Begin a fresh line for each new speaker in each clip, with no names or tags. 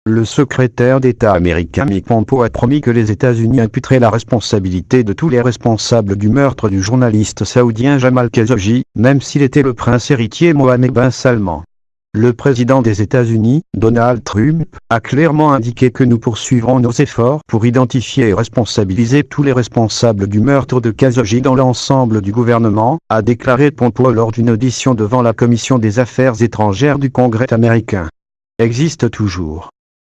le secrétaire d'État américain Mike Pompeo a promis que les États-Unis imputeraient la responsabilité de tous les responsables du meurtre du journaliste saoudien Jamal Khashoggi, même s'il était le prince héritier Mohammed bin Salman. Le président des États-Unis, Donald Trump, a clairement indiqué que nous poursuivrons nos efforts pour identifier et responsabiliser tous les responsables du meurtre de Khashoggi dans l'ensemble du gouvernement, a déclaré Pompeo lors d'une audition devant la Commission des Affaires étrangères du Congrès américain. Existe toujours.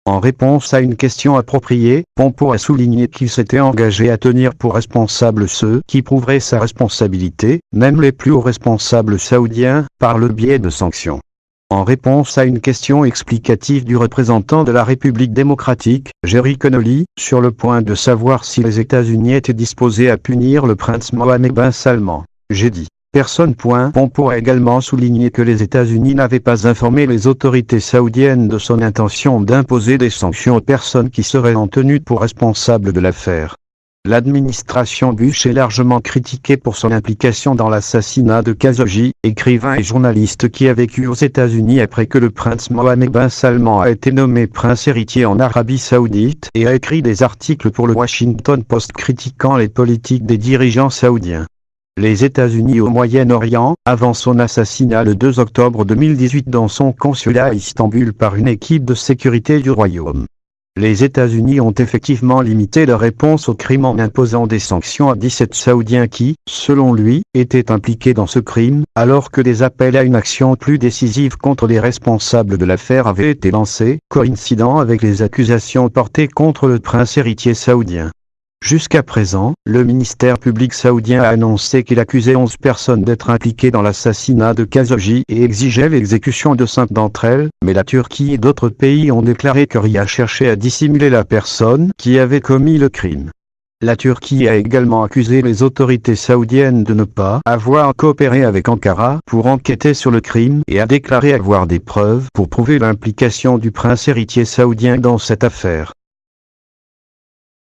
En réponse à une question appropriée, Pompeo a souligné qu'il s'était engagé à tenir pour responsables ceux qui prouveraient sa responsabilité, même les plus hauts responsables saoudiens, par le biais de sanctions. En réponse à une question explicative du représentant de la République démocratique, Jerry Connolly, sur le point de savoir si les États-Unis étaient disposés à punir le prince Mohammed bin Salman, j'ai dit. Personne. Pompeo a également souligné que les États-Unis n'avaient pas informé les autorités saoudiennes de son intention d'imposer des sanctions aux personnes qui seraient en tenue pour responsables de l'affaire. L'administration Bush est largement critiquée pour son implication dans l'assassinat de Khashoggi, écrivain et journaliste qui a vécu aux États-Unis après que le prince Mohammed bin Salman a été nommé prince héritier en Arabie Saoudite et a écrit des articles pour le Washington Post critiquant les politiques des dirigeants saoudiens. Les États-Unis au Moyen-Orient, avant son assassinat le 2 octobre 2018 dans son consulat à Istanbul par une équipe de sécurité du Royaume. Les États-Unis ont effectivement limité leur réponse au crime en imposant des sanctions à 17 Saoudiens qui, selon lui, étaient impliqués dans ce crime, alors que des appels à une action plus décisive contre les responsables de l'affaire avaient été lancés, coïncidant avec les accusations portées contre le prince héritier saoudien. Jusqu'à présent, le ministère public saoudien a annoncé qu'il accusait 11 personnes d'être impliquées dans l'assassinat de Khashoggi et exigeait l'exécution de 5 d'entre elles, mais la Turquie et d'autres pays ont déclaré que Riyad cherchait à dissimuler la personne qui avait commis le crime. La Turquie a également accusé les autorités saoudiennes de ne pas avoir coopéré avec Ankara pour enquêter sur le crime et a déclaré avoir des preuves pour prouver l'implication du prince héritier saoudien dans cette affaire.